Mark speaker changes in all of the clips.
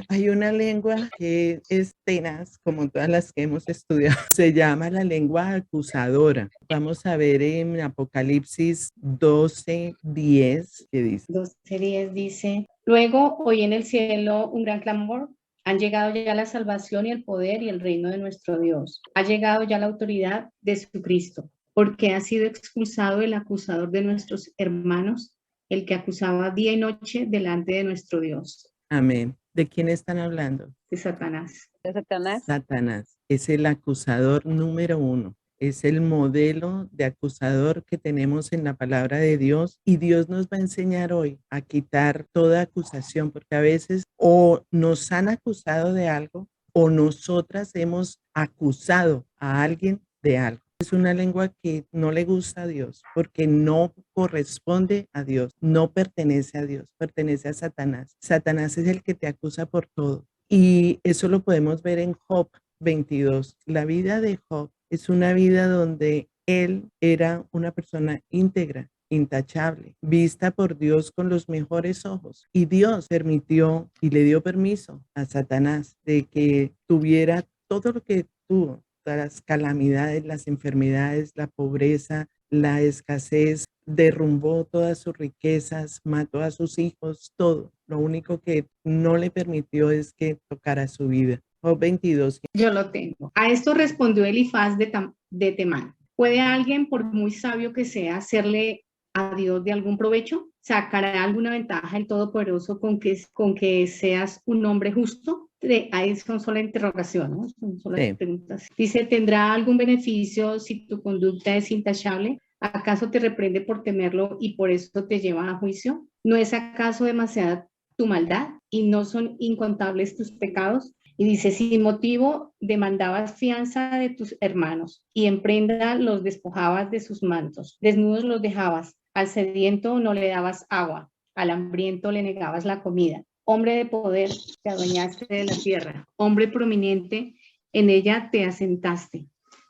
Speaker 1: Hay una lengua que es tenaz, como todas las que hemos estudiado. Se llama la lengua acusadora. Vamos a ver en Apocalipsis 12:10, que dice.
Speaker 2: 12:10 dice, luego oí en el cielo un gran clamor, han llegado ya la salvación y el poder y el reino de nuestro Dios. Ha llegado ya la autoridad de su Cristo, porque ha sido expulsado el acusador de nuestros hermanos, el que acusaba día y noche delante de nuestro Dios.
Speaker 1: Amén. ¿De quién están hablando?
Speaker 2: De Satanás.
Speaker 3: ¿De Satanás?
Speaker 1: Satanás es el acusador número uno. Es el modelo de acusador que tenemos en la palabra de Dios y Dios nos va a enseñar hoy a quitar toda acusación, porque a veces o nos han acusado de algo o nosotras hemos acusado a alguien de algo. Es una lengua que no le gusta a Dios porque no corresponde a Dios, no pertenece a Dios, pertenece a Satanás. Satanás es el que te acusa por todo. Y eso lo podemos ver en Job 22. La vida de Job es una vida donde él era una persona íntegra, intachable, vista por Dios con los mejores ojos. Y Dios permitió y le dio permiso a Satanás de que tuviera todo lo que tuvo, todas las calamidades, las enfermedades, la pobreza, la escasez, derrumbó todas sus riquezas, mató a sus hijos, todo. Lo único que no le permitió es que tocara su vida. Job 22.
Speaker 2: Yo lo tengo. A esto respondió Elifaz de Temán. ¿Puede alguien, por muy sabio que sea, hacerle a Dios de algún provecho? ¿Sacará alguna ventaja el Todopoderoso con que seas un hombre justo? Ahí son solo interrogaciones, ¿no? Son solo preguntas. Dice, ¿tendrá algún beneficio si tu conducta es intachable? ¿Acaso te reprende por temerlo y por eso te lleva a juicio? ¿No es acaso demasiada tu maldad y no son incontables tus pecados? Y dice, sin motivo demandabas fianza de tus hermanos y en prenda los despojabas de sus mantos. Desnudos los dejabas, al sediento no le dabas agua, al hambriento le negabas la comida. Hombre de poder, te adueñaste de la tierra. Hombre prominente, en ella te asentaste.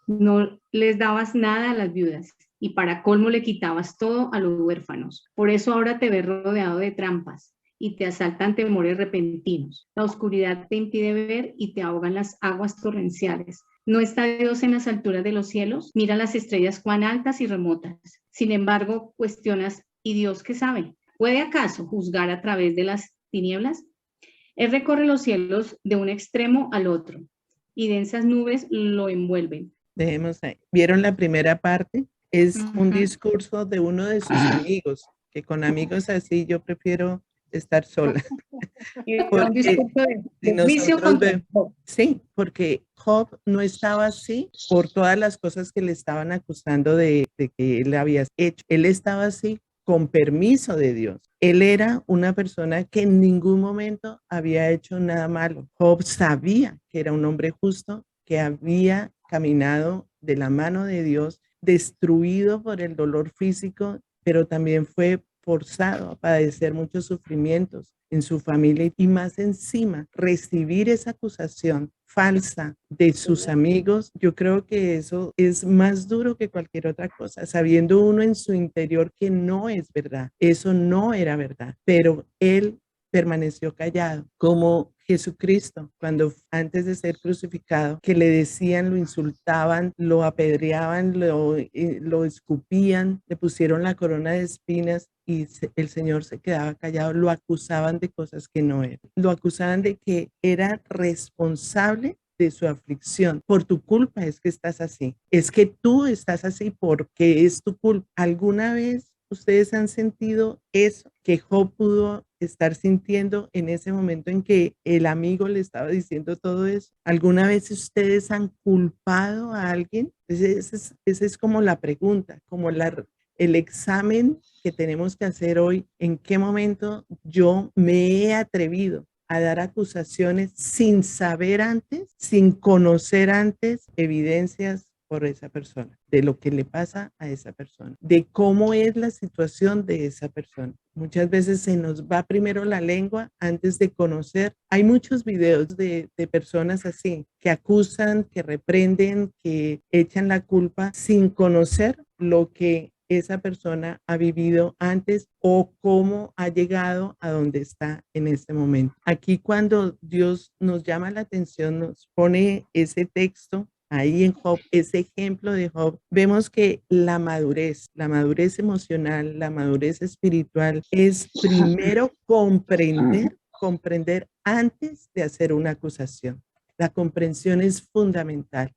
Speaker 2: No les dabas nada a las viudas y para colmo le quitabas todo a los huérfanos. Por eso ahora te ves rodeado de trampas y te asaltan temores repentinos. La oscuridad te impide ver y te ahogan las aguas torrenciales. ¿No está Dios en las alturas de los cielos? Mira las estrellas cuán altas y remotas. Sin embargo, cuestionas, ¿y Dios qué sabe? ¿Puede acaso juzgar a través de las tinieblas? Él recorre los cielos de un extremo al otro y densas nubes lo envuelven.
Speaker 1: Dejemos ahí. ¿Vieron la primera parte? Es un discurso de uno de sus amigos, que con amigos así yo prefiero estar sola. Porque si nosotros vemos, sí, porque Job no estaba así por todas las cosas que le estaban acusando de que él había hecho. Él estaba así con permiso de Dios. Él era una persona que en ningún momento había hecho nada malo. Job sabía que era un hombre justo, que había caminado de la mano de Dios, destruido por el dolor físico, pero también fue forzado a padecer muchos sufrimientos en su familia y más encima recibir esa acusación falsa de sus amigos. Yo creo que eso es más duro que cualquier otra cosa, sabiendo uno en su interior que no es verdad, eso no era verdad, pero él permaneció callado, como Jesucristo, cuando antes de ser crucificado, que le decían, lo insultaban, lo apedreaban, lo escupían, le pusieron la corona de espinas y el Señor se quedaba callado, lo acusaban de cosas que no eran, lo acusaban de que era responsable de su aflicción. Por tu culpa es que estás así, es que tú estás así porque es tu culpa. ¿Alguna vez ustedes han sentido eso que Job pudo estar sintiendo en ese momento en que el amigo le estaba diciendo todo eso? ¿Alguna vez ustedes han culpado a alguien? Esa es como la pregunta, como el examen que tenemos que hacer hoy. ¿En qué momento yo me he atrevido a dar acusaciones sin saber antes, sin conocer antes evidencias por esa persona, de lo que le pasa a esa persona, de cómo es la situación de esa persona? Muchas veces se nos va primero la lengua antes de conocer. Hay muchos videos de personas así, que acusan, que reprenden, que echan la culpa sin conocer lo que esa persona ha vivido antes o cómo ha llegado a donde está en este momento. Aquí cuando Dios nos llama la atención, nos pone ese texto ahí en Job, ese ejemplo de Job, vemos que la madurez emocional, la madurez espiritual es primero comprender antes de hacer una acusación. La comprensión es fundamental.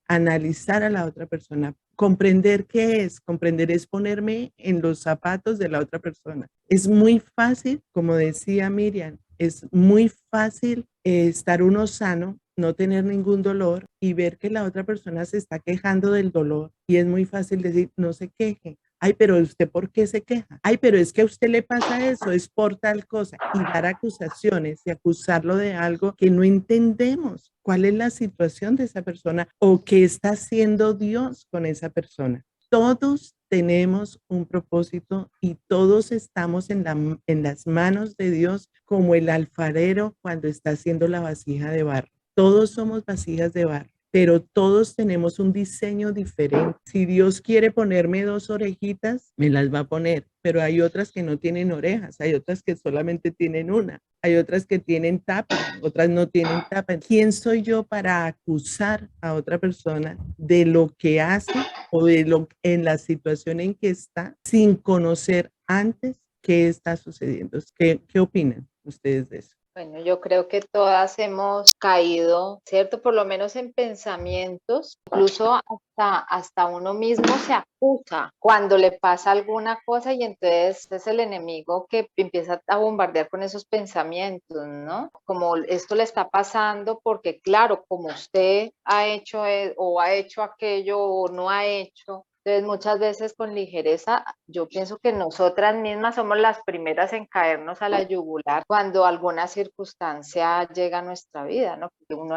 Speaker 1: Analizar a la otra persona, comprender qué es, comprender es ponerme en los zapatos de la otra persona. Es muy fácil, como decía Miriam, es muy fácil estar uno sano, no tener ningún dolor y ver que la otra persona se está quejando del dolor y es muy fácil decir, no se queje. Ay, pero usted, ¿por qué se queja? Ay, pero es que a usted le pasa eso, es por tal cosa. Y dar acusaciones y acusarlo de algo que no entendemos. ¿Cuál es la situación de esa persona o qué está haciendo Dios con esa persona? Todos tenemos un propósito y todos estamos en las manos de Dios como el alfarero cuando está haciendo la vasija de barro. Todos somos vasijas de barro, pero todos tenemos un diseño diferente. Si Dios quiere ponerme 2 orejitas, me las va a poner, pero hay otras que no tienen orejas, hay otras que solamente tienen una, hay otras que tienen tapa, otras no tienen tapa. ¿Quién soy yo para acusar a otra persona de lo que hace o de lo en la situación en que está sin conocer antes qué está sucediendo? ¿Qué opinan ustedes de eso?
Speaker 3: Bueno, yo creo que todas hemos caído, ¿cierto? Por lo menos en pensamientos, incluso hasta uno mismo se acusa cuando le pasa alguna cosa y entonces es el enemigo que empieza a bombardear con esos pensamientos, ¿no? Como esto le está pasando porque, claro, como usted ha hecho o ha hecho aquello o no ha hecho. Entonces, muchas veces con ligereza, yo pienso que nosotras mismas somos las primeras en caernos a la yugular cuando alguna circunstancia llega a nuestra vida, ¿no? Porque uno,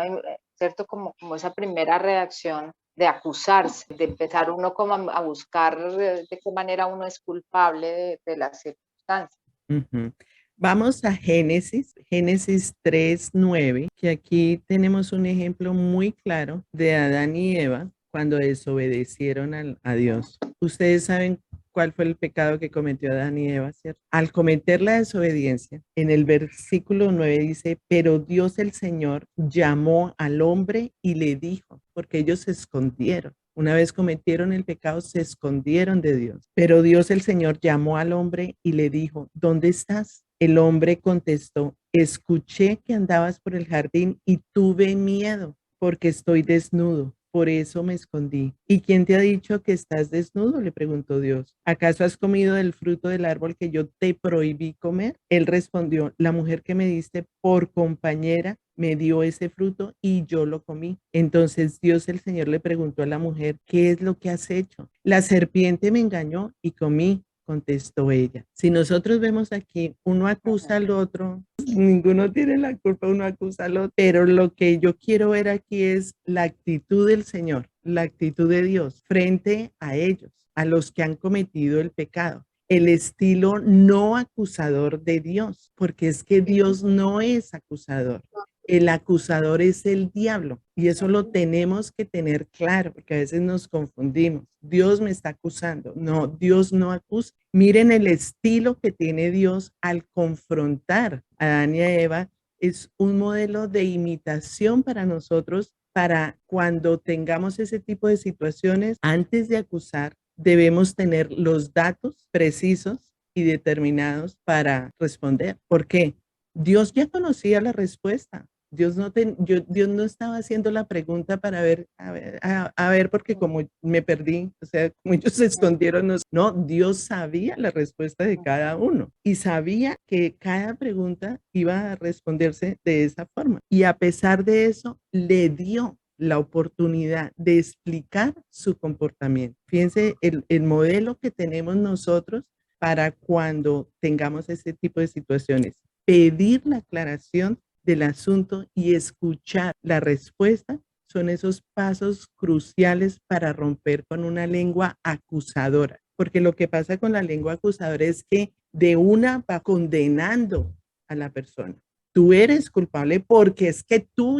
Speaker 3: ¿cierto? Como esa primera reacción de acusarse, de empezar uno como a buscar de qué manera uno es culpable de las circunstancias.
Speaker 1: Uh-huh. Vamos a Génesis 3:9, que aquí tenemos un ejemplo muy claro de Adán y Eva cuando desobedecieron a Dios. Ustedes saben cuál fue el pecado que cometió Adán y Eva, ¿cierto? Al cometer la desobediencia, en el versículo 9 dice, pero Dios el Señor llamó al hombre y le dijo, porque ellos se escondieron. Una vez cometieron el pecado, se escondieron de Dios. Pero Dios el Señor llamó al hombre y le dijo, ¿dónde estás? El hombre contestó, escuché que andabas por el jardín y tuve miedo porque estoy desnudo. Por eso me escondí. ¿Y quién te ha dicho que estás desnudo? Le preguntó Dios. ¿Acaso has comido del fruto del árbol que yo te prohibí comer? Él respondió, la mujer que me diste por compañera me dio ese fruto y yo lo comí. Entonces Dios el Señor le preguntó a la mujer, ¿qué es lo que has hecho? La serpiente me engañó y comí, contestó ella. Si nosotros vemos aquí, uno acusa al otro, ninguno tiene la culpa, uno acusa al otro, pero lo que yo quiero ver aquí es la actitud del Señor, la actitud de Dios frente a ellos, a los que han cometido el pecado. El estilo no acusador de Dios, porque es que Dios no es acusador. El acusador es el diablo y eso lo tenemos que tener claro porque a veces nos confundimos. Dios me está acusando. No, Dios no acusa. Miren el estilo que tiene Dios al confrontar a Adán y a Eva. Es un modelo de imitación para nosotros para cuando tengamos ese tipo de situaciones. Antes de acusar, debemos tener los datos precisos y determinados para responder. ¿Por qué? Dios ya conocía la respuesta. Dios no estaba haciendo la pregunta para ver, a ver, porque como me perdí, o sea, como ellos se escondieron, no, Dios sabía la respuesta de cada uno y sabía que cada pregunta iba a responderse de esa forma. Y a pesar de eso, le dio la oportunidad de explicar su comportamiento. Fíjense el modelo que tenemos nosotros para cuando tengamos ese tipo de situaciones. Pedir la aclaración del asunto y escuchar la respuesta son esos pasos cruciales para romper con una lengua acusadora. Porque lo que pasa con la lengua acusadora es que de una va condenando a la persona. Tú eres culpable porque es que tú...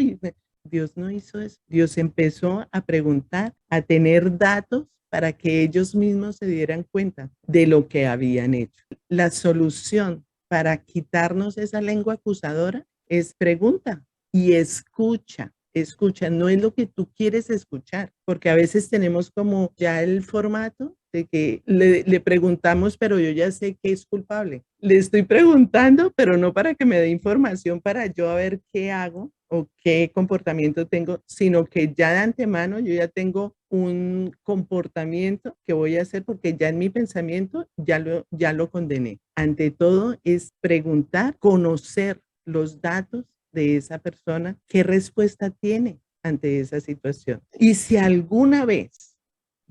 Speaker 1: Dios no hizo eso. Dios empezó a preguntar, a tener datos para que ellos mismos se dieran cuenta de lo que habían hecho. La solución para quitarnos esa lengua acusadora es pregunta y escucha. Escucha, no es lo que tú quieres escuchar, porque a veces tenemos como ya el formato de que le preguntamos, pero yo ya sé que es culpable. Le estoy preguntando, pero no para que me dé información para yo a ver qué hago o qué comportamiento tengo, sino que ya de antemano yo ya tengo un comportamiento que voy a hacer porque ya en mi pensamiento ya lo condené. Ante todo es preguntar, conocer los datos de esa persona, qué respuesta tiene ante esa situación. Y si alguna vez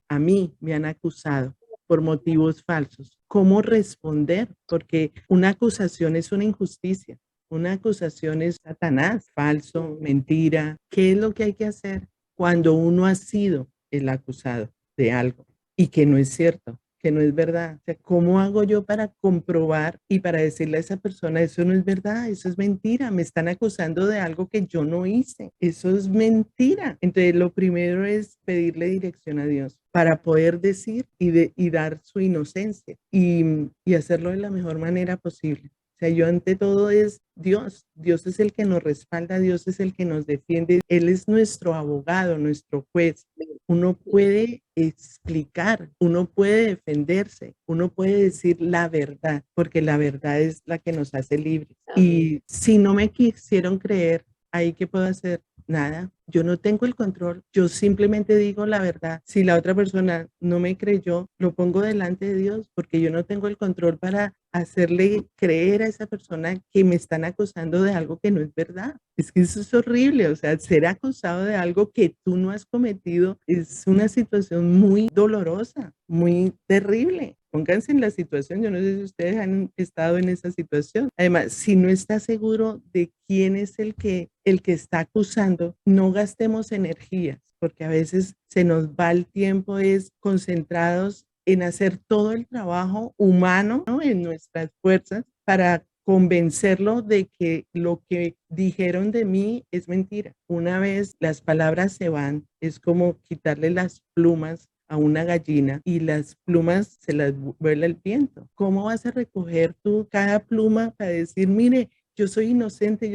Speaker 1: a mí me han acusado por motivos falsos, ¿cómo responder? Porque una acusación es una injusticia. Una acusación es Satanás, falso, mentira. ¿Qué es lo que hay que hacer cuando uno ha sido el acusado de algo y que no es cierto, que no es verdad? O sea, ¿cómo hago yo para comprobar y para decirle a esa persona, eso no es verdad, eso es mentira, me están acusando de algo que yo no hice, eso es mentira? Entonces, lo primero es pedirle dirección a Dios para poder decir y dar su inocencia y hacerlo de la mejor manera posible. O sea, yo ante todo es Dios. Dios es el que nos respalda, Dios es el que nos defiende. Él es nuestro abogado, nuestro juez. Uno puede explicar, uno puede defenderse, uno puede decir la verdad, porque la verdad es la que nos hace libres. Y si no me quisieron creer, ¿ahí qué puedo hacer? Nada, yo no tengo el control, yo simplemente digo la verdad. Si la otra persona no me creyó, lo pongo delante de Dios porque yo no tengo el control para hacerle creer a esa persona que me están acusando de algo que no es verdad. Es que eso es horrible, o sea, ser acusado de algo que tú no has cometido es una situación muy dolorosa, muy terrible. Pónganse en la situación, yo no sé si ustedes han estado en esa situación. Además, si no está seguro de quién es el que está acusando, no gastemos energías, porque a veces se nos va el tiempo es concentrados en hacer todo el trabajo humano, ¿no? En nuestras fuerzas para convencerlo de que lo que dijeron de mí es mentira. Una vez las palabras se van, es como quitarle las plumas a una gallina y las plumas se las vuela el viento. ¿Cómo vas a recoger tú cada pluma para decir, mire, yo soy inocente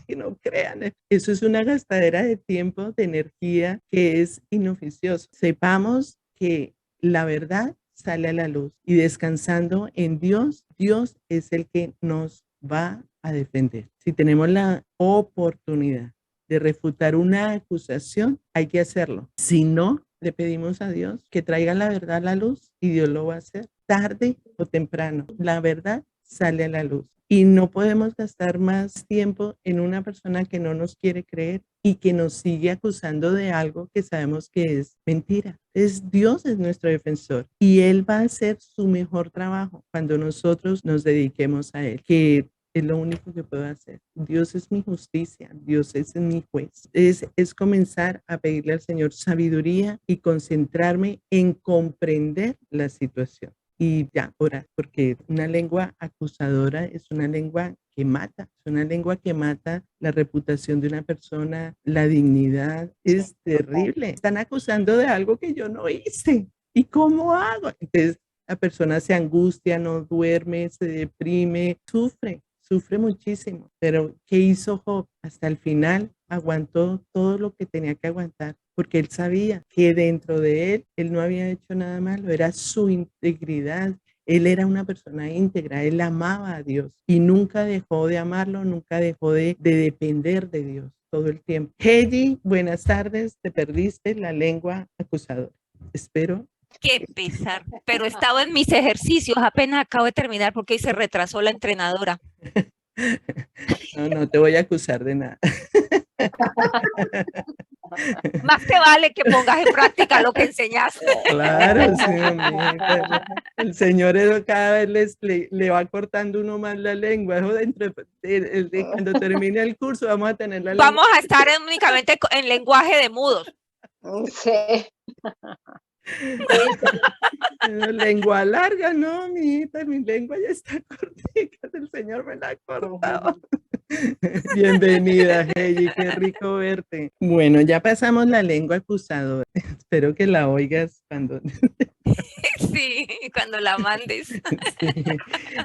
Speaker 1: y no crean? Eso es una gastadera de tiempo, de energía que es inoficioso. Sepamos que la verdad sale a la luz y descansando en Dios, Dios es el que nos va a defender. Si tenemos la oportunidad de refutar una acusación, hay que hacerlo. Si no, le pedimos a Dios que traiga la verdad a la luz y Dios lo va a hacer tarde o temprano. La verdad sale a la luz y no podemos gastar más tiempo en una persona que no nos quiere creer y que nos sigue acusando de algo que sabemos que es mentira. Dios es nuestro defensor y Él va a hacer su mejor trabajo cuando nosotros nos dediquemos a Él, que es lo único que puedo hacer. Dios es mi justicia, Dios es mi juez. Es comenzar a pedirle al Señor sabiduría y concentrarme en comprender la situación. Y ya, orar, porque una lengua acusadora es una lengua que mata, es una lengua que mata la reputación de una persona, la dignidad, es terrible. Están acusando de algo que yo no hice. ¿Y cómo hago? Entonces, la persona se angustia, no duerme, se deprime, sufre muchísimo. Pero ¿qué hizo Job? Hasta el final aguantó todo lo que tenía que aguantar, porque él sabía que dentro de él no había hecho nada malo, era su integridad. Él era una persona íntegra, él amaba a Dios y nunca dejó de amarlo, nunca dejó de depender de Dios todo el tiempo. Heidi, buenas tardes, te perdiste la lengua acusadora. Espero.
Speaker 4: Qué pesar, pero estaba en mis ejercicios, apenas acabo de terminar porque hoy se retrasó la entrenadora.
Speaker 1: No te voy a acusar de nada.
Speaker 4: Más te vale que pongas en práctica lo que enseñaste.
Speaker 1: Claro, sí, amiga. El Señor cada vez le va cortando uno más la lengua. Eso cuando termine el curso vamos a tener la lengua.
Speaker 4: Vamos a estar únicamente en lenguaje de mudos.
Speaker 3: Sí.
Speaker 1: Lengua larga, no, mi lengua ya está cortica, el Señor me la ha cortado. Bienvenida, Heidi, qué rico verte. Bueno, ya pasamos la lengua acusadora. Espero que la oigas cuando...
Speaker 4: Sí, cuando la mandes.
Speaker 1: Sí.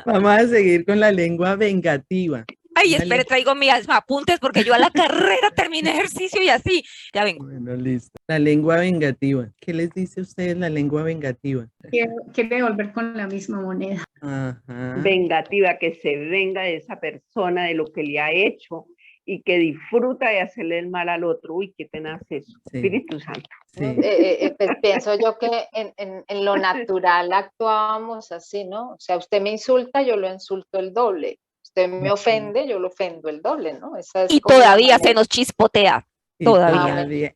Speaker 1: Vamos a seguir con la lengua vengativa.
Speaker 4: Ay,
Speaker 1: Una
Speaker 4: espere,
Speaker 1: le-
Speaker 4: traigo mis apuntes porque yo a la carrera terminé ejercicio y así. Ya vengo.
Speaker 1: Bueno, listo. La lengua vengativa. ¿Qué les dice a ustedes la lengua vengativa?
Speaker 2: Quiere devolver con la misma moneda.
Speaker 1: Ajá.
Speaker 5: Vengativa, que se venga de esa persona, de lo que le ha hecho y que disfruta de hacerle el mal al otro. Uy, qué tenaz eso.
Speaker 1: Sí.
Speaker 5: Espíritu Santo.
Speaker 1: Sí.
Speaker 3: Pues pienso yo que en lo natural actuábamos así, ¿no? O sea, usted me insulta, yo lo insulto el doble. Usted me ofende, yo lo ofendo el doble, ¿no? Esa es
Speaker 4: Y
Speaker 3: como la
Speaker 4: todavía se
Speaker 3: manera.
Speaker 4: nos chispotea.
Speaker 1: Y
Speaker 4: Todavía.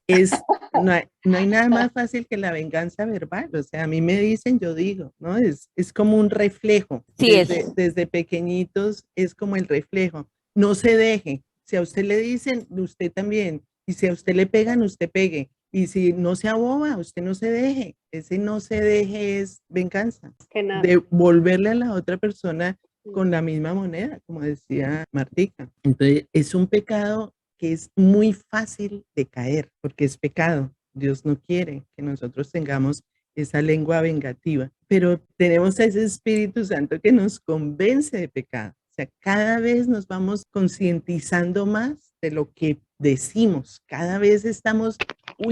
Speaker 1: no hay nada más fácil que la venganza verbal. O sea, a mí me dicen, yo digo, ¿no? Es como un reflejo.
Speaker 4: Sí,
Speaker 1: Desde pequeñitos es como el reflejo. No se deje. Si a usted le dicen, usted también. Y si a usted le pegan, usted pegue. Y si no se aboba, usted no se deje. Ese no se deje es venganza.
Speaker 5: Que nada.
Speaker 1: Devolverle a la otra persona con la misma moneda, como decía Martica. Entonces, es un pecado que es muy fácil de caer, porque es pecado. Dios no quiere que nosotros tengamos esa lengua vengativa, pero tenemos a ese Espíritu Santo que nos convence de pecado. O sea, cada vez nos vamos concientizando más de lo que decimos, cada vez estamos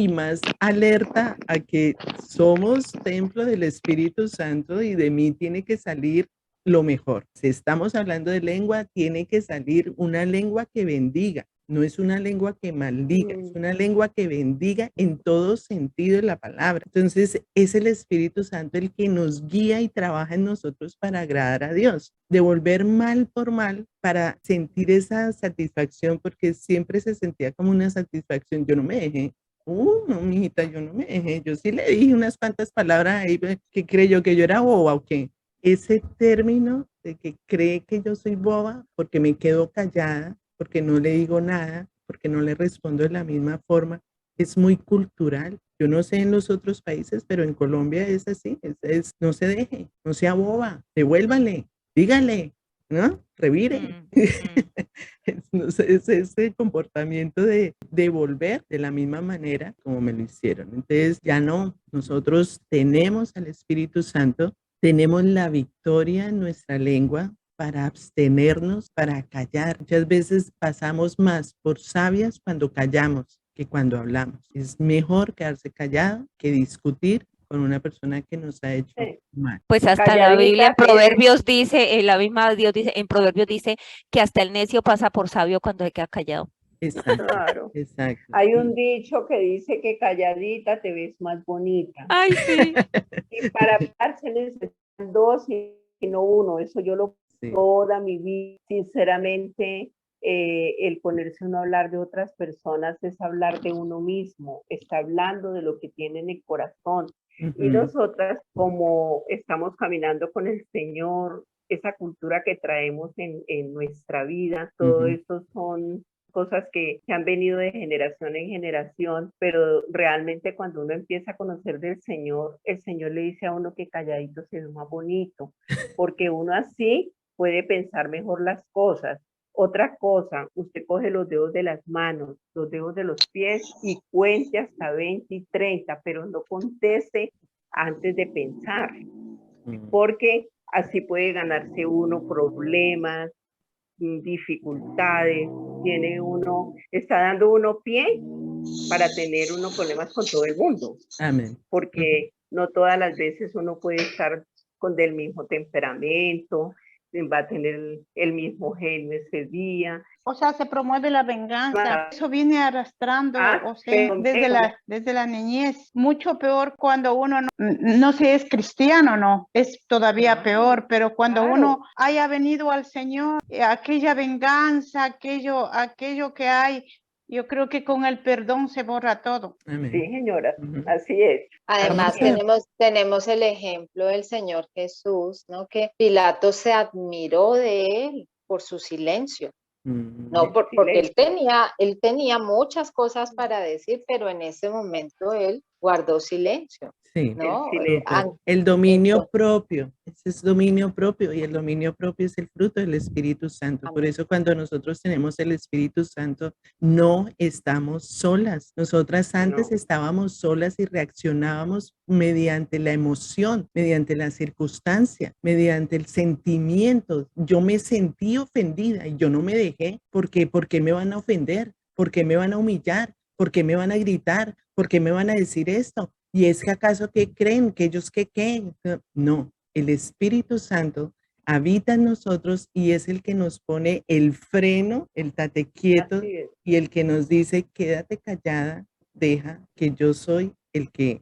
Speaker 1: más alerta a que somos templo del Espíritu Santo y de mí tiene que salir lo mejor. Si estamos hablando de lengua, tiene que salir una lengua que bendiga. No es una lengua que maldiga, es una lengua que bendiga en todo sentido de la palabra. Entonces, es el Espíritu Santo el que nos guía y trabaja en nosotros para agradar a Dios. Devolver mal por mal para sentir esa satisfacción, porque siempre se sentía como una satisfacción. Yo no me dejé. No, mijita, yo no me dejé. Yo sí le dije unas cuantas palabras ahí que creyó que yo era boba o qué. Ese término de que cree que yo soy boba porque me quedo callada, porque no le digo nada, porque no le respondo de la misma forma, es muy cultural. Yo no sé en los otros países, pero en Colombia es así, no se deje, no sea boba, devuélvale, dígale, ¿no? Revire. Es ese comportamiento de devolver de la misma manera como me lo hicieron. Entonces ya no, nosotros tenemos al Espíritu Santo, tenemos la victoria en nuestra lengua para abstenernos, para callar. Muchas veces pasamos más por sabias cuando callamos que cuando hablamos. Es mejor quedarse callado que discutir con una persona que nos ha hecho mal.
Speaker 4: Pues hasta
Speaker 5: Calladita
Speaker 4: la Biblia en
Speaker 5: eres.
Speaker 4: Proverbios dice, la misma Dios dice, en Proverbios dice que hasta el necio pasa por sabio cuando se queda callado.
Speaker 1: Exacto,
Speaker 5: Claro.
Speaker 1: exacto.
Speaker 5: Hay un dicho que dice que calladita te ves más bonita.
Speaker 4: Ay, sí.
Speaker 5: Y para hablar se necesitan dos y no uno. Eso yo lo
Speaker 1: Sí.
Speaker 5: toda mi vida. Sinceramente, el ponerse uno a hablar de otras personas es hablar de uno mismo. Está hablando de lo que tiene en el corazón. Y nosotras, como estamos caminando con el Señor, esa cultura que traemos en nuestra vida, todo eso son cosas que han venido de generación en generación, pero realmente cuando uno empieza a conocer del Señor, el Señor le dice a uno que calladito se ve más bonito, porque uno así puede pensar mejor las cosas. Otra cosa, usted coge los dedos de las manos, los dedos de los pies y cuente hasta 20 y 30, pero no conteste antes de pensar, porque así puede ganarse uno problemas, dificultades, está dando uno pie para tener unos problemas con todo el mundo.
Speaker 1: Amén.
Speaker 5: Porque no todas las veces uno puede estar del mismo temperamento, va a tener el mismo genio ese día.
Speaker 6: O sea, se promueve la venganza. Eso viene arrastrando, o sea, desde la niñez. Mucho peor cuando uno no se es cristiano, no. Es todavía peor, pero cuando uno haya venido al Señor, aquella venganza, aquello que hay, yo creo que con el perdón se borra todo.
Speaker 1: Amén.
Speaker 5: Sí, señora, así es.
Speaker 3: Además, tenemos el ejemplo del Señor Jesús, ¿no? Que Pilato se admiró de él por su silencio. No, porque él tenía muchas cosas para decir, pero en ese momento él guardó silencio.
Speaker 1: Sí,
Speaker 3: ¿no?
Speaker 1: el dominio propio, ese es dominio propio y el dominio propio es el fruto del Espíritu Santo. Por eso cuando nosotros tenemos el Espíritu Santo, no estamos solas. Nosotras antes estábamos solas y reaccionábamos mediante la emoción, mediante la circunstancia, mediante el sentimiento. Yo me sentí ofendida y yo no me dejé porque ¿por qué me van a ofender? ¿Por qué me van a humillar? ¿Por qué me van a gritar? ¿Por qué me van a decir esto? ¿Y es que acaso qué creen? ¿Que ellos qué creen? No, el Espíritu Santo habita en nosotros y es el que nos pone el freno, el tate quieto y el que nos dice, quédate callada, deja que yo soy el que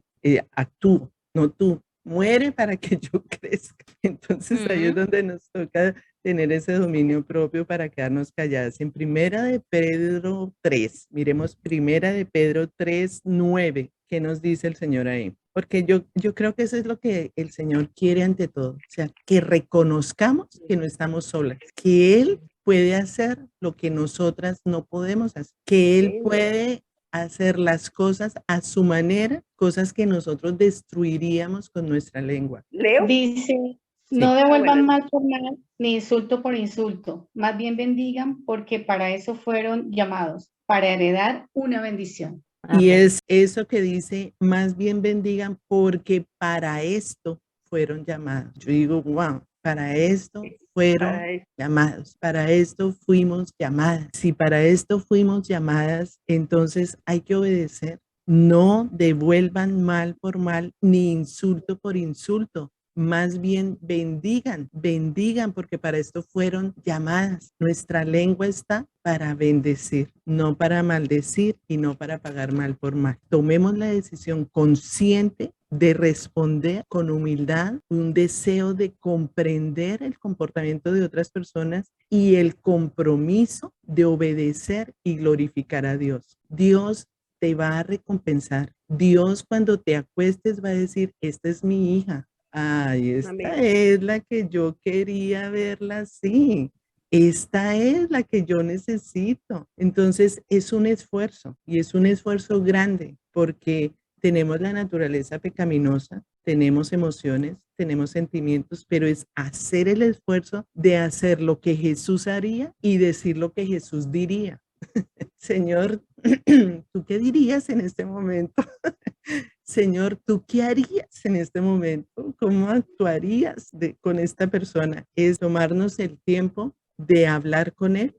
Speaker 1: actúo, no tú. Muere para que yo crezca. Entonces ahí es donde nos toca tener ese dominio propio para quedarnos calladas. En Primera de Pedro 3, miremos Primera de Pedro 3, 9, ¿qué nos dice el Señor ahí? Porque yo creo que eso es lo que el Señor quiere ante todo, o sea, que reconozcamos que no estamos solas, que Él puede hacer lo que nosotras no podemos hacer, que Él puede hacer las cosas a su manera, cosas que nosotros destruiríamos con nuestra lengua.
Speaker 2: ¿Leo? Dice, no devuelvan mal por mal, ni insulto por insulto, más bien bendigan, porque para eso fueron llamados, para heredar una bendición.
Speaker 1: Y es eso que dice, más bien bendigan, porque para esto fueron llamados. Yo digo, wow, para esto fueron llamados, para esto fuimos llamadas. Si para esto fuimos llamadas, entonces hay que obedecer. No devuelvan mal por mal, ni insulto por insulto. Más bien bendigan, bendigan, porque para esto fueron llamadas. Nuestra lengua está para bendecir, no para maldecir y no para pagar mal por mal. Tomemos la decisión consciente de responder con humildad, un deseo de comprender el comportamiento de otras personas y el compromiso de obedecer y glorificar a Dios. Dios te va a recompensar. Dios, cuando te acuestes, va a decir, esta es mi hija. Ay, esta es la que yo quería verla así. Esta es la que yo necesito. Entonces es un esfuerzo y es un esfuerzo grande porque tenemos la naturaleza pecaminosa, tenemos emociones, tenemos sentimientos, pero es hacer el esfuerzo de hacer lo que Jesús haría y decir lo que Jesús diría. Señor, ¿tú qué dirías en este momento? Señor, ¿tú qué harías en este momento? ¿Cómo actuarías con esta persona? Es tomarnos el tiempo de hablar con él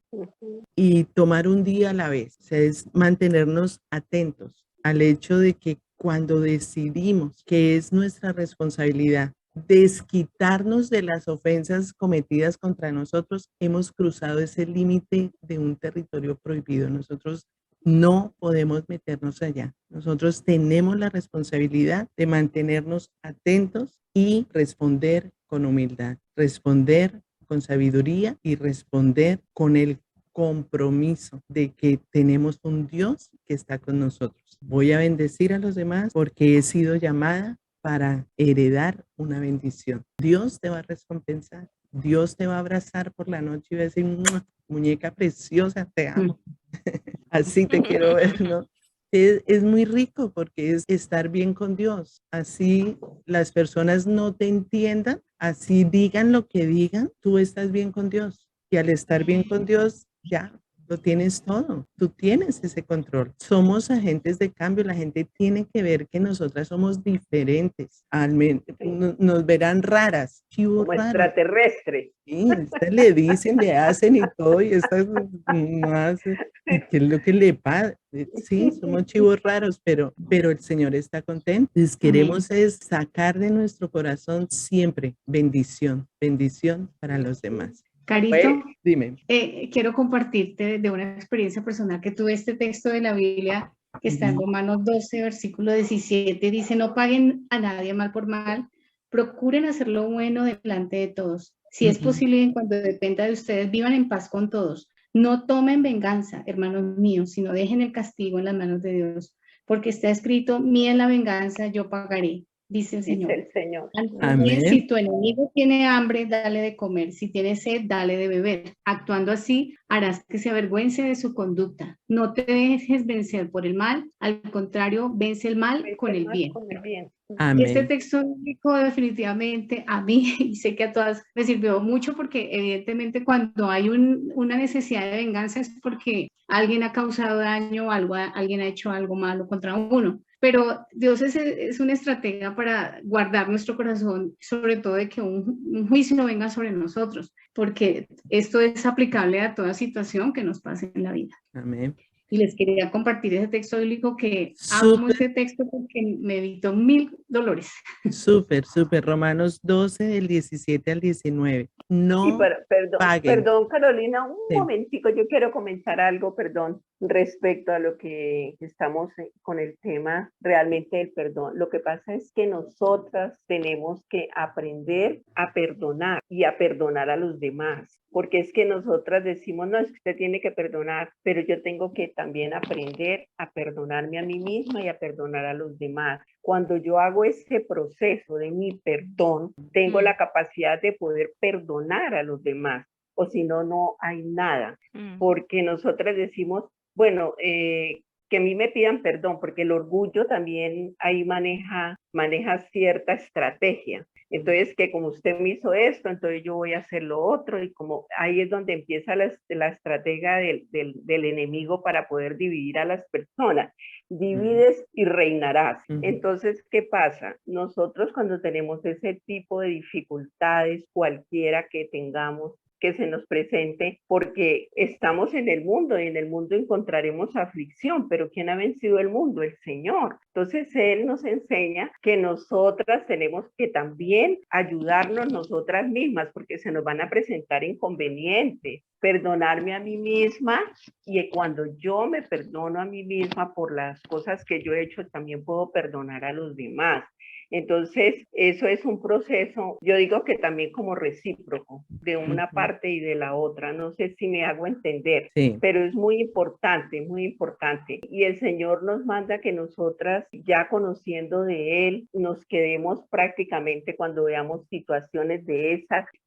Speaker 1: y tomar un día a la vez. O sea, es mantenernos atentos al hecho de que cuando decidimos que es nuestra responsabilidad desquitarnos de las ofensas cometidas contra nosotros, hemos cruzado ese límite de un territorio prohibido. Nosotros no podemos meternos allá. Nosotros tenemos la responsabilidad de mantenernos atentos y responder con humildad, responder con sabiduría y responder con el compromiso de que tenemos un Dios que está con nosotros. Voy a bendecir a los demás porque he sido llamada para heredar una bendición. Dios te va a recompensar. Dios te va a abrazar por la noche y va a decir, muñeca preciosa, te amo. Así te quiero ver, ¿no? Es muy rico porque es estar bien con Dios. Así las personas no te entiendan, así digan lo que digan, tú estás bien con Dios. Y al estar bien con Dios, ya lo tienes todo. Tú tienes ese control. Somos agentes de cambio. La gente tiene que ver que nosotras somos diferentes. Al menos nos verán raras.
Speaker 5: Como extraterrestres.
Speaker 1: Sí, le dicen, le hacen y todo, y estas no hacen. ¿Y qué es lo que le pasa? Sí, somos chivos raros, pero el Señor está contento. Entonces queremos es sacar de nuestro corazón siempre bendición, bendición para los demás.
Speaker 2: Carito,
Speaker 1: dime.
Speaker 2: Quiero compartirte de una experiencia personal que tuve. Este texto de la Biblia que está en Romanos 12, versículo 17, dice, no paguen a nadie mal por mal, procuren hacer lo bueno delante de todos. Si es posible, en cuanto dependa de ustedes, vivan en paz con todos. No tomen venganza, hermanos míos, sino dejen el castigo en las manos de Dios, porque está escrito, mía es la venganza, yo pagaré, dice el Señor.
Speaker 1: Amén.
Speaker 2: Si tu enemigo tiene hambre, dale de comer. Si tiene sed, dale de beber. Actuando así, harás que se avergüence de su conducta. No te dejes vencer por el mal, al contrario, vence el mal con el bien. Este
Speaker 1: Amén.
Speaker 2: texto bíblico definitivamente a mí, y sé que a todas, me sirvió mucho porque evidentemente cuando hay una necesidad de venganza es porque alguien ha causado daño o alguien ha hecho algo malo contra uno. Pero Dios es una estratega para guardar nuestro corazón, sobre todo de que un juicio no venga sobre nosotros, porque esto es aplicable a toda situación que nos pase en la vida.
Speaker 1: Amén.
Speaker 2: Y les quería compartir ese texto bíblico que amo
Speaker 1: Súper,
Speaker 2: ese texto porque me evitó 1000 dolores.
Speaker 1: súper, súper. Romanos 12, del 17 al 19.
Speaker 5: Y
Speaker 1: No paguen.
Speaker 5: perdón, Carolina, un
Speaker 1: Sí.
Speaker 5: momentico, yo quiero comentar algo, perdón, respecto a lo que estamos con el tema realmente del perdón. Lo que pasa es que nosotras tenemos que aprender a perdonar y a perdonar a los demás, porque es que nosotras decimos, no, es que usted tiene que perdonar, pero yo tengo que también aprender a perdonarme a mí misma y a perdonar a los demás. Cuando yo hago ese proceso de mi perdón, tengo la capacidad de poder perdonar a los demás, o si no, no hay nada, porque nosotras decimos, bueno, que a mí me pidan perdón, porque el orgullo también ahí maneja cierta estrategia. Entonces, que como usted me hizo esto, entonces yo voy a hacer lo otro, y como ahí es donde empieza la estratega del enemigo para poder dividir a las personas. Divides y reinarás. Entonces, ¿qué pasa? Nosotros cuando tenemos ese tipo de dificultades, cualquiera que tengamos, que se nos presente, porque estamos en el mundo y en el mundo encontraremos aflicción, pero ¿quién ha vencido el mundo? El Señor. Entonces Él nos enseña que nosotras tenemos que también ayudarnos nosotras mismas, porque se nos van a presentar inconvenientes. Perdonarme a mí misma, y cuando yo me perdono a mí misma por las cosas que yo he hecho, también puedo perdonar a los demás. Entonces, eso es un proceso, yo digo que también como recíproco, de una parte y de la otra. No sé si me hago entender,
Speaker 1: Sí.
Speaker 5: pero es muy importante, muy importante. Y el Señor nos manda que nosotras, ya conociendo de Él, nos quedemos prácticamente cuando veamos situaciones de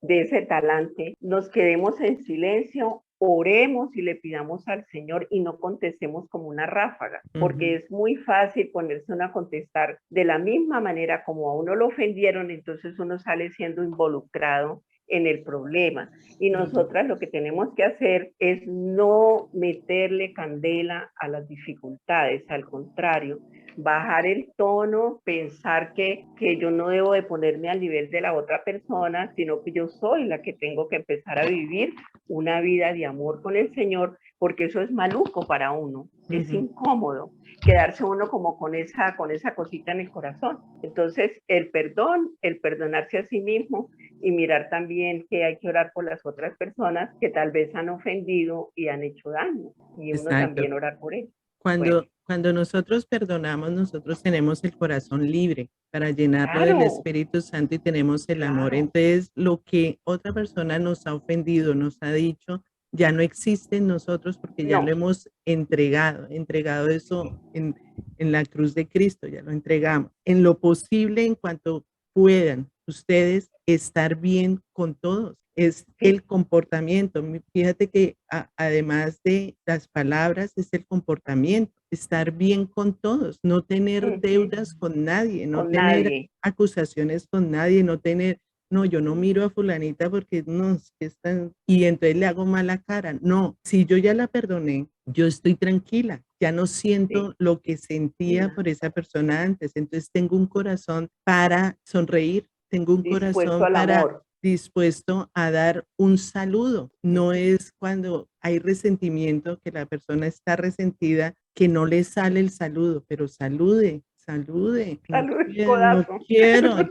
Speaker 5: ese talante, nos quedemos en silencio, oremos y le pidamos al Señor y no contestemos como una ráfaga, porque es muy fácil ponerse uno a contestar de la misma manera como a uno lo ofendieron, entonces uno sale siendo involucrado en el problema. Y nosotras lo que tenemos que hacer es no meterle candela a las dificultades, al contrario, bajar el tono, pensar que yo no debo de ponerme al nivel de la otra persona, sino que yo soy la que tengo que empezar a vivir una vida de amor con el Señor, porque eso es maluco para uno, es incómodo quedarse uno como con esa cosita en el corazón. Entonces, el perdón, el perdonarse a sí mismo y mirar también que hay que orar por las otras personas que tal vez han ofendido y han hecho daño, y uno también orar por ellos.
Speaker 1: Cuando nosotros perdonamos, nosotros tenemos el corazón libre para llenarlo del Espíritu Santo y tenemos el amor. Entonces, lo que otra persona nos ha ofendido, nos ha dicho, ya no existe en nosotros porque ya lo hemos entregado eso en la cruz de Cristo, ya lo entregamos. En lo posible, en cuanto puedan ustedes estar bien con todos. Es el comportamiento. Fíjate que además de las palabras, es el comportamiento. Estar bien con todos, no tener deudas con nadie, no tener acusaciones con nadie, no tener, no, yo no miro a fulanita porque no, es que están, y entonces le hago mala cara. No, si yo ya la perdoné, yo estoy tranquila, ya no siento lo que sentía por esa persona antes. Entonces tengo un corazón para sonreír, tengo un corazón para dispuesto a dar un saludo. No es cuando hay resentimiento, que la persona está resentida, que no le sale el saludo, pero salude. Yo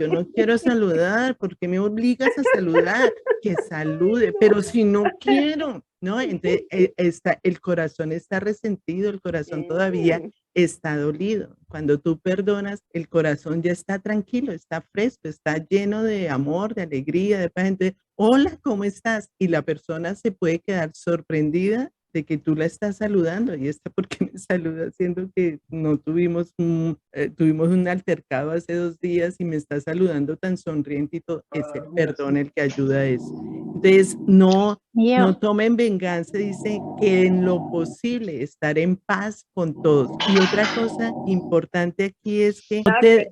Speaker 1: no quiero saludar, porque me obligas a saludar, que salude, pero si no quiero, ¿no? Entonces el corazón está resentido, el corazón todavía está dolido. Cuando tú perdonas, el corazón ya está tranquilo, está fresco, está lleno de amor, de alegría, de paz. Entonces, hola, ¿cómo estás? Y la persona se puede quedar sorprendida de que tú la estás saludando y esta porque me saluda siendo que no tuvimos tuvimos un altercado hace 2 días y me está saludando tan sonriente y todo, es el perdón el que ayuda a eso. Entonces, no tomen venganza, dice que en lo posible estar en paz con todos. Y otra cosa importante aquí es que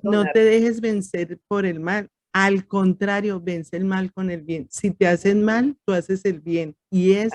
Speaker 1: no te dejes vencer por el mal. Al contrario, vence el mal con el bien. Si te hacen mal, tú haces el bien. Y eso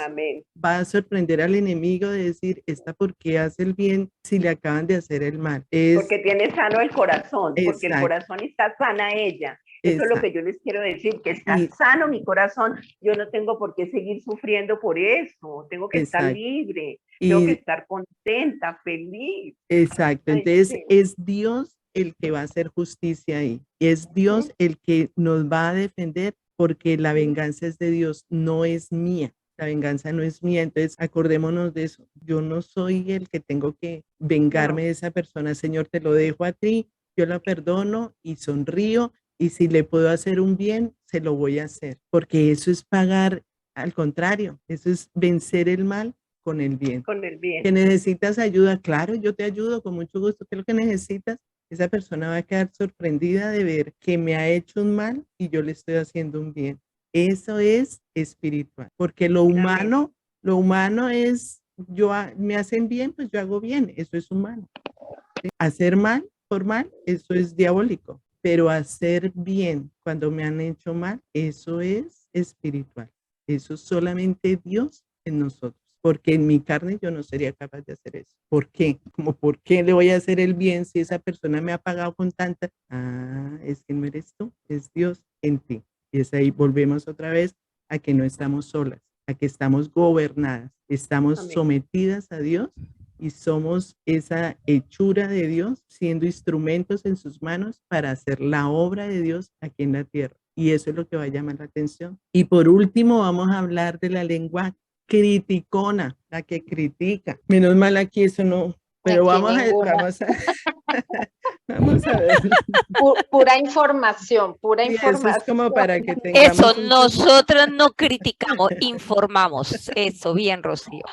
Speaker 1: va a sorprender al enemigo de decir, ¿esta por qué hace el bien si le acaban de hacer el mal?
Speaker 5: Porque tiene sano el corazón, porque el corazón está sana ella. Eso es lo que yo les quiero decir, que está sano mi corazón. Yo no tengo por qué seguir sufriendo por eso. Tengo que estar libre, tengo que estar contenta, feliz.
Speaker 1: Exacto. Entonces, es Dios el que va a hacer justicia ahí. Es Dios el que nos va a defender porque la venganza es de Dios, no es mía. La venganza no es mía, entonces acordémonos de eso. Yo no soy el que tengo que vengarme de esa persona. Señor, te lo dejo a ti, yo la perdono y sonrío y si le puedo hacer un bien, se lo voy a hacer, porque eso es pagar, al contrario, eso es vencer el mal con el bien.
Speaker 5: Con el bien.
Speaker 1: Que necesitas ayuda, claro, yo te ayudo con mucho gusto. ¿Qué es lo que necesitas? Esa persona va a quedar sorprendida de ver que me ha hecho un mal y yo le estoy haciendo un bien. Eso es espiritual, porque lo humano es, me hacen bien, pues yo hago bien, eso es humano. Hacer mal por mal, eso es diabólico, pero hacer bien cuando me han hecho mal, eso es espiritual. Eso solamente Dios en nosotros. Porque en mi carne yo no sería capaz de hacer eso. ¿Por qué? Como, ¿por qué le voy a hacer el bien si esa persona me ha pagado con tanta? Ah, es que no eres tú, es Dios en ti. Y es ahí, volvemos otra vez a que no estamos solas, a que estamos gobernadas, estamos sometidas a Dios y somos esa hechura de Dios, siendo instrumentos en sus manos para hacer la obra de Dios aquí en la tierra. Y eso es lo que va a llamar la atención. Y por último, vamos a hablar de la lengua criticona, la que critica. Menos mal aquí eso no, pero vamos a ver.
Speaker 3: Pura información, pura información.
Speaker 1: Eso es como para que tengamos
Speaker 4: eso, nosotros no criticamos, informamos. Eso, bien, Rocío.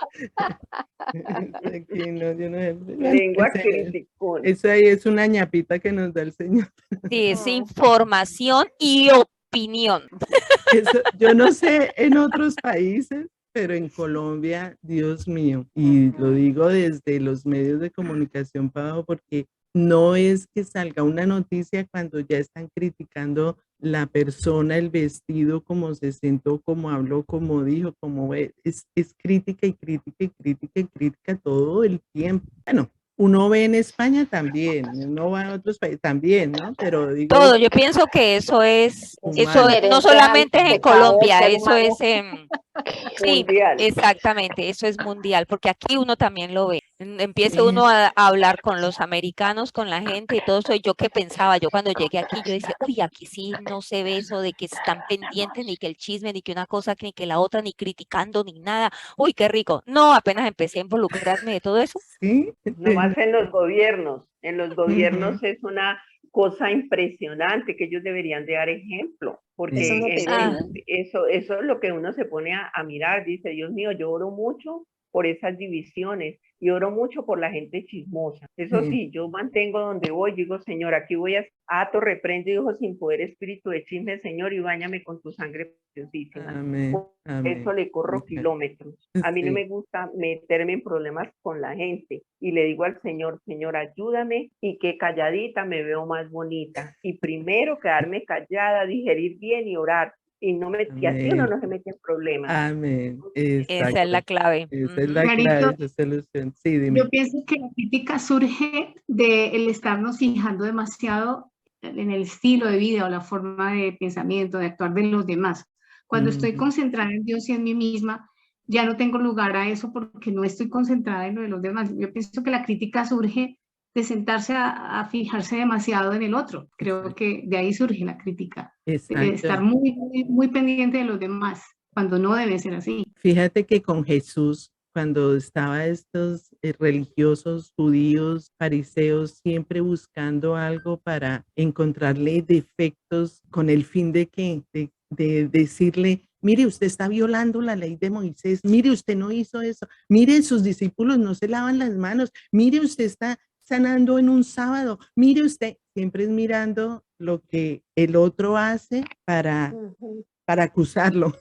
Speaker 1: Aquí no, yo no,
Speaker 5: lengua criticona.
Speaker 1: Eso ahí es una ñapita que nos da el Señor.
Speaker 4: Sí, es información y opinión.
Speaker 1: Eso, yo no sé en otros países, pero en Colombia, Dios mío, y lo digo desde los medios de comunicación, Pau, porque no es que salga una noticia cuando ya están criticando la persona, el vestido, cómo se sentó, cómo habló, cómo dijo, cómo es crítica y crítica y crítica y crítica todo el tiempo. Bueno, uno ve en España también, uno va a otros países también, ¿no? Pero digo,
Speaker 4: todo, yo pienso que eso no solamente es en Colombia, eso es sí, exactamente, eso es mundial, porque aquí uno también lo ve. Empieza uno a hablar con los americanos, con la gente y todo eso. Y yo que pensaba, yo cuando llegué aquí, yo decía, uy, aquí sí no se ve eso de que están pendientes, ni que el chisme, ni que una cosa, ni que la otra, ni criticando, ni nada. Uy, qué rico. No, apenas empecé a involucrarme de todo eso.
Speaker 1: Sí.
Speaker 5: Nomás en los gobiernos es una cosa impresionante que ellos deberían de dar ejemplo, porque eso es lo que uno se pone a mirar, dice, Dios mío, yo oro mucho por esas divisiones y oro mucho por la gente chismosa. Eso sí, yo mantengo donde voy, digo, Señor, aquí voy ato, reprendo, hijo, sin poder espíritu de chisme, Señor, y báñame con tu sangre preciosísima.
Speaker 1: Amén.
Speaker 5: Eso le corro kilómetros. A mí no me gusta meterme en problemas con la gente y le digo al Señor, Señor, ayúdame y que calladita me veo más bonita. Y primero quedarme callada, digerir bien y orar. Y así uno no se mete en problemas.
Speaker 1: Amén.
Speaker 4: Esa es la clave.
Speaker 1: Esa es la clave, esa solución. Sí, dime.
Speaker 2: Yo pienso que la crítica surge del estarnos fijando demasiado en el estilo de vida o la forma de pensamiento, de actuar de los demás. Cuando estoy concentrada en Dios y en mí misma, ya no tengo lugar a eso porque no estoy concentrada en lo de los demás. Yo pienso que la crítica surge de sentarse a fijarse demasiado en el otro. Creo que de ahí surge la crítica, de estar muy, muy, muy pendiente de los demás, cuando no debe ser así.
Speaker 1: Fíjate que con Jesús, cuando estaba estos religiosos, judíos, fariseos, siempre buscando algo para encontrarle defectos con el fin de decirle, mire, usted está violando la ley de Moisés, mire, usted no hizo eso, mire, sus discípulos no se lavan las manos, mire, usted está sanando en un sábado, mire usted, siempre es mirando lo que el otro hace para acusarlo.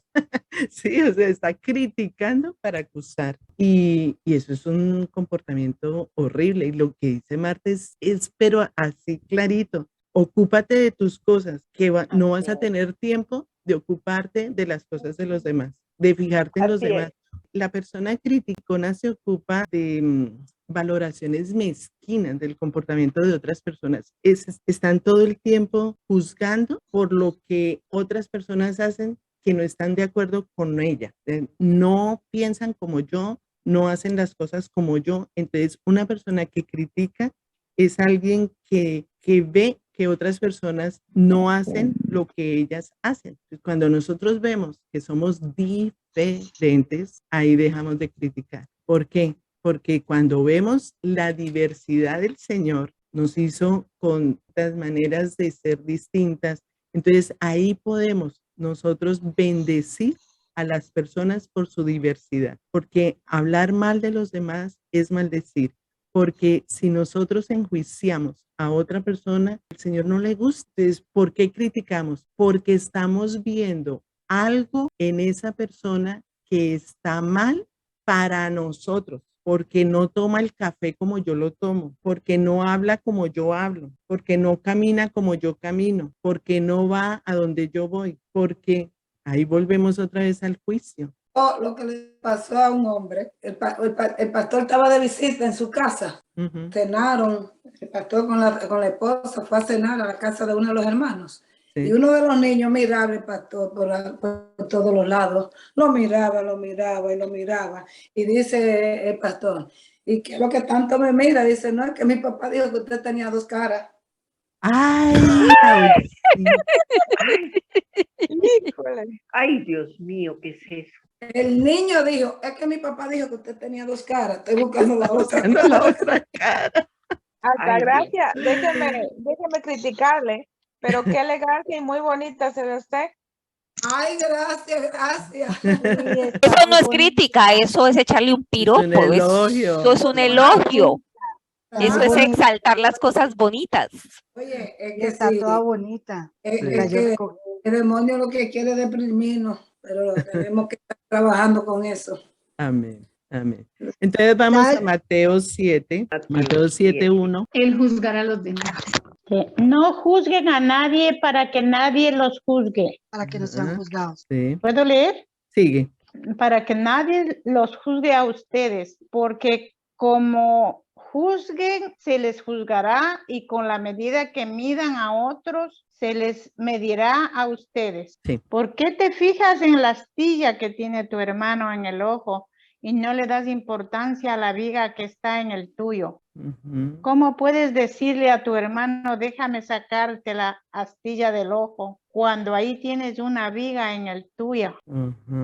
Speaker 1: Sí, o sea, está criticando para acusar. Y eso es un comportamiento horrible. Y lo que dice Marta es pero así clarito, ocúpate de tus cosas, que no vas a tener tiempo de ocuparte de las cosas de los demás, de fijarte en los demás. La persona criticona se ocupa de valoraciones mezquinas del comportamiento de otras personas. Están todo el tiempo juzgando por lo que otras personas hacen que no están de acuerdo con ella. No piensan como yo, no hacen las cosas como yo. Entonces, una persona que critica es alguien que ve que otras personas no hacen lo que ellas hacen. Cuando nosotros vemos que somos diferentes, ahí dejamos de criticar. ¿Por qué? Porque cuando vemos la diversidad del Señor, nos hizo con las maneras de ser distintas. Entonces ahí podemos nosotros bendecir a las personas por su diversidad, porque hablar mal de los demás es maldecir. Porque si nosotros enjuiciamos a otra persona, el Señor no le gusta. Entonces, ¿por qué criticamos? Porque estamos viendo algo en esa persona que está mal para nosotros, porque no toma el café como yo lo tomo, porque no habla como yo hablo, porque no camina como yo camino, porque no va a donde yo voy, porque ahí volvemos otra vez al juicio.
Speaker 7: Lo que le pasó a un hombre, el pastor estaba de visita en su casa, cenaron, el pastor con la esposa fue a cenar a la casa de uno de los hermanos, y uno de los niños miraba al pastor por todos los lados, lo miraba, y dice el pastor, ¿y qué es lo que tanto me mira? Dice, no, es que mi papá dijo que usted tenía dos caras.
Speaker 1: Ay,
Speaker 5: ay, Dios mío, ¿qué es eso?
Speaker 7: El niño dijo, es que mi papá dijo que usted tenía dos caras, estoy buscando la otra
Speaker 1: cara.
Speaker 8: Hasta gracias, déjeme criticarle, pero qué elegancia y muy bonita se ve usted.
Speaker 7: Ay, gracias.
Speaker 4: Eso no es crítica, eso es echarle un piropo.
Speaker 1: Es un elogio.
Speaker 4: Eso es un elogio. Eso es exaltar las cosas bonitas.
Speaker 7: Oye, es que
Speaker 9: está
Speaker 7: sí,
Speaker 9: toda bonita.
Speaker 7: Es que el demonio lo que quiere es deprimirnos, pero tenemos que estar trabajando con eso.
Speaker 1: Amén, amén. Entonces vamos a Mateo 7, Mateo 7:1.
Speaker 2: El juzgar a los demás.
Speaker 6: No juzguen a nadie para que nadie los juzgue.
Speaker 9: Para que no sean juzgados.
Speaker 1: Sí.
Speaker 6: ¿Puedo leer?
Speaker 1: Sigue.
Speaker 6: Para que nadie los juzgue a ustedes, porque como juzguen, se les juzgará, y con la medida que midan a otros, se les medirá a ustedes.
Speaker 1: Sí.
Speaker 6: ¿Por qué te fijas en la astilla que tiene tu hermano en el ojo y no le das importancia a la viga que está en el tuyo? ¿Cómo puedes decirle a tu hermano, déjame sacarte la astilla del ojo, cuando ahí tienes una viga en el tuyo?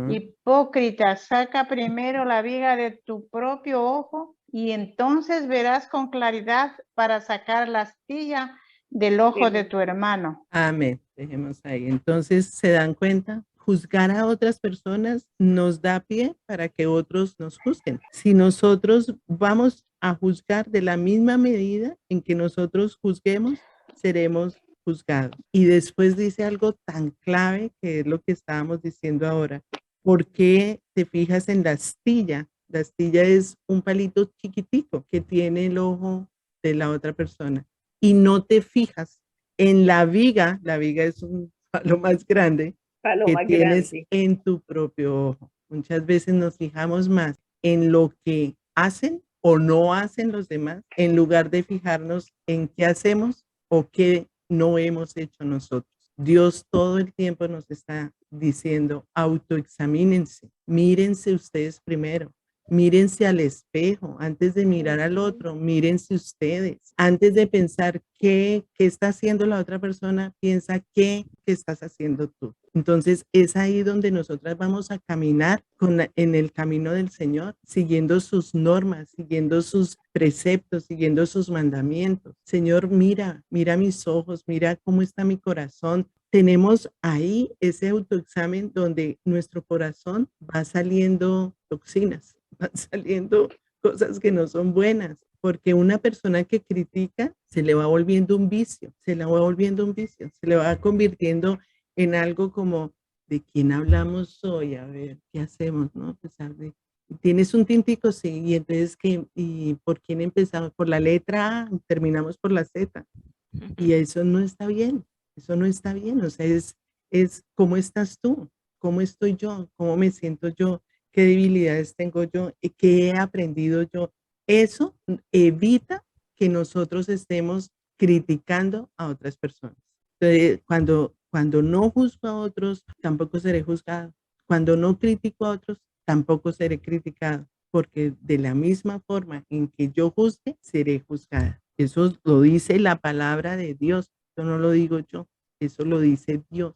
Speaker 6: Hipócrita, saca primero la viga de tu propio ojo y entonces verás con claridad para sacar la astilla del ojo de tu hermano.
Speaker 1: Amén. Dejemos ahí. Entonces, ¿se dan cuenta? Juzgar a otras personas nos da pie para que otros nos juzguen. Si nosotros vamos a juzgar de la misma medida en que nosotros juzguemos, seremos juzgados. Y después dice algo tan clave, que es lo que estábamos diciendo ahora. ¿Por qué te fijas en la astilla? La astilla es un palito chiquitico que tiene el ojo de la otra persona. Y no te fijas en la viga es un palo más grande que tienes en tu propio ojo. Muchas veces nos fijamos más en lo que hacen o no hacen los demás, en lugar de fijarnos en qué hacemos o qué no hemos hecho nosotros. Dios todo el tiempo nos está diciendo, autoexamínense, mírense ustedes primero. Mírense al espejo, antes de mirar al otro, mírense ustedes. Antes de pensar qué está haciendo la otra persona, piensa qué estás haciendo tú. Entonces es ahí donde nosotras vamos a caminar en el camino del Señor, siguiendo sus normas, siguiendo sus preceptos, siguiendo sus mandamientos. Señor, mira mis ojos, mira cómo está mi corazón. tenemos ahí ese autoexamen donde nuestro corazón va saliendo toxinas, van saliendo cosas que no son buenas, porque una persona que critica se le va volviendo un vicio, se le va volviendo un vicio, se le va convirtiendo en algo como, ¿de quién hablamos hoy? A ver, ¿qué hacemos? ¿No? A pesar de, ¿tienes un tintico? Sí, y entonces, ¿y por quién empezamos? Por la letra A, terminamos por la Z, y eso no está bien. Eso no está bien, o sea, es cómo estás tú, cómo estoy yo, cómo me siento yo, qué debilidades tengo yo, qué he aprendido yo. Eso evita que nosotros estemos criticando a otras personas. Entonces, cuando no juzgo a otros, tampoco seré juzgado. Cuando no critico a otros, tampoco seré criticado, porque de la misma forma en que yo juzgue, seré juzgada. Eso lo dice la palabra de Dios. Eso no lo digo yo, eso lo dice Dios.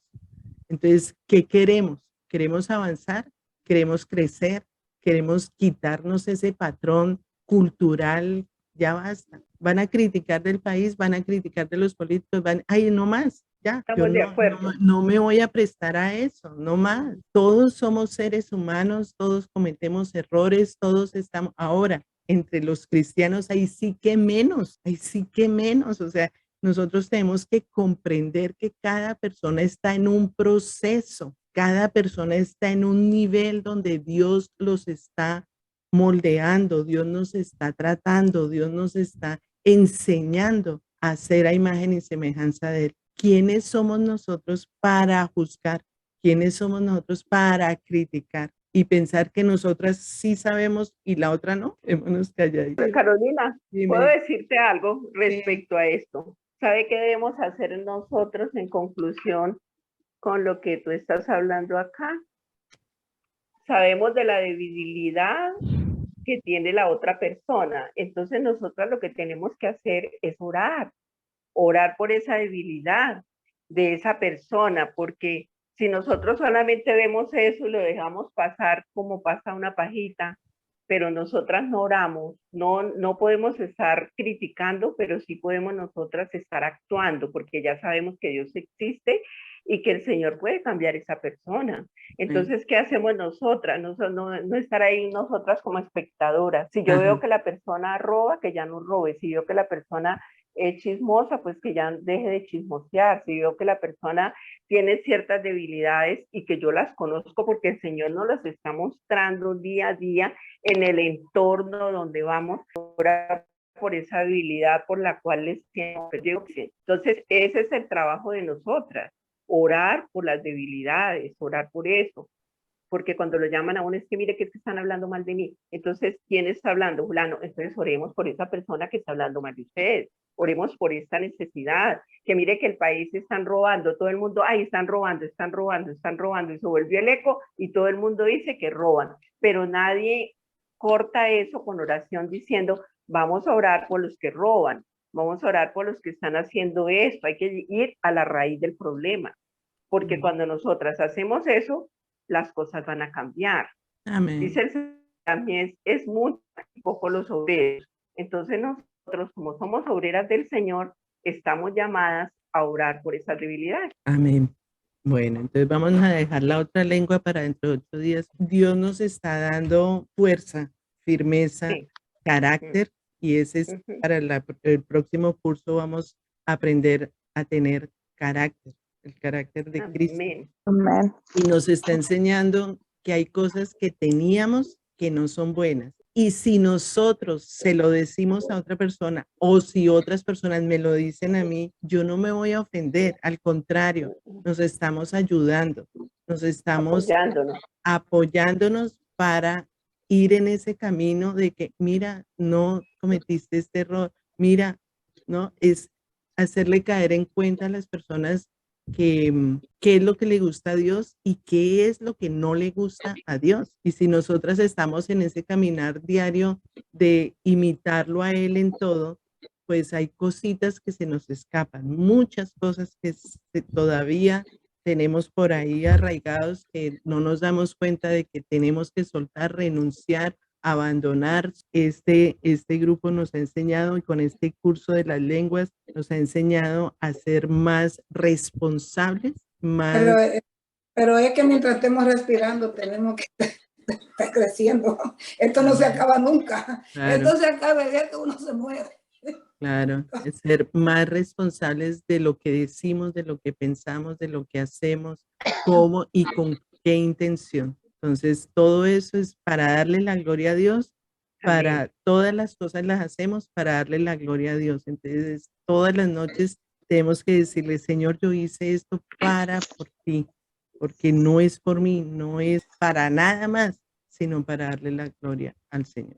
Speaker 1: Entonces, ¿qué queremos? ¿Queremos avanzar? ¿Queremos crecer? ¿Queremos quitarnos ese patrón cultural? Ya basta. Van a criticar del país, van a criticar de los políticos, ay, no más, ya.
Speaker 5: Estamos de acuerdo.
Speaker 1: No me voy a prestar a eso, no más. Todos somos seres humanos, todos cometemos errores, todos estamos, ahora, entre los cristianos, ahí sí que menos, o sea, nosotros tenemos que comprender que cada persona está en un proceso, cada persona está en un nivel donde Dios los está moldeando, Dios nos está tratando, Dios nos está enseñando a ser a imagen y semejanza de Él. ¿Quiénes somos nosotros para juzgar? ¿Quiénes somos nosotros para criticar? Y pensar que nosotras sí sabemos y la otra no. Démonos calladitas.
Speaker 5: Carolina, ¿puedo decirte algo respecto a esto? ¿Sabe qué debemos hacer nosotros en conclusión con lo que tú estás hablando acá? Sabemos de la debilidad que tiene la otra persona. Entonces nosotros lo que tenemos que hacer es orar por esa debilidad de esa persona, porque si nosotros solamente vemos eso y lo dejamos pasar como pasa una pajita, pero nosotras no oramos, no podemos estar criticando, pero sí podemos nosotras estar actuando, porque ya sabemos que Dios existe y que el Señor puede cambiar esa persona. Entonces, ¿qué hacemos nosotras? No estar ahí nosotras como espectadoras. Si yo veo que la persona roba, que ya no robe. Si veo que la persona es chismosa, pues que ya deje de chismosear. Si veo que la persona tiene ciertas debilidades y que yo las conozco porque el Señor nos las está mostrando día a día en el entorno donde vamos, orar por esa debilidad por la cual les tienen. Entonces, ese es el trabajo de nosotras, orar por las debilidades, orar por eso. Porque cuando lo llaman a uno es que mire que están hablando mal de mí. Entonces, ¿quién está hablando? Fulano. Entonces, oremos por esa persona que está hablando mal de ustedes. Oremos por esta necesidad. Que mire que el país están robando. Todo el mundo, ay, están robando. Y se volvió el eco y todo el mundo dice que roban. Pero nadie corta eso con oración diciendo, vamos a orar por los que roban. Vamos a orar por los que están haciendo esto. Hay que ir a la raíz del problema. Porque cuando nosotras hacemos eso, las cosas van a cambiar.
Speaker 1: Amén.
Speaker 5: Dice el Señor, también es muy poco los obreros. Entonces nosotros, como somos obreras del Señor, estamos llamadas a orar por esas debilidades.
Speaker 1: Amén. Bueno, entonces vamos a dejar la otra lengua para dentro de 8 días. Dios nos está dando fuerza, firmeza, carácter, y ese es para el próximo curso vamos a aprender a tener carácter. El carácter de Cristo.
Speaker 8: Amén.
Speaker 1: Y nos está enseñando que hay cosas que teníamos que no son buenas. Y si nosotros se lo decimos a otra persona o si otras personas me lo dicen a mí, yo no me voy a ofender. Al contrario, nos estamos ayudando, nos estamos apoyándonos para ir en ese camino de que, mira, no cometiste este error, mira, no, es hacerle caer en cuenta a las personas qué es lo que le gusta a Dios y qué es lo que no le gusta a Dios. Y si nosotras estamos en ese caminar diario de imitarlo a Él en todo, pues hay cositas que se nos escapan, muchas cosas que todavía tenemos por ahí arraigados que no nos damos cuenta de que tenemos que soltar, renunciar, abandonar. Este grupo nos ha enseñado, y con este curso de las lenguas nos ha enseñado a ser más responsables más...
Speaker 7: Pero es que mientras estemos respirando tenemos que estar creciendo. Esto no se acaba nunca. Claro. Esto se acaba el día que uno se muere.
Speaker 1: Claro, es ser más responsables de lo que decimos, de lo que pensamos, de lo que hacemos, cómo y con qué intención. Entonces, todo eso es para darle la gloria a Dios, para todas las cosas las hacemos para darle la gloria a Dios. Entonces, todas las noches tenemos que decirle, Señor, yo hice esto por ti, porque no es por mí, no es para nada más, sino para darle la gloria al Señor.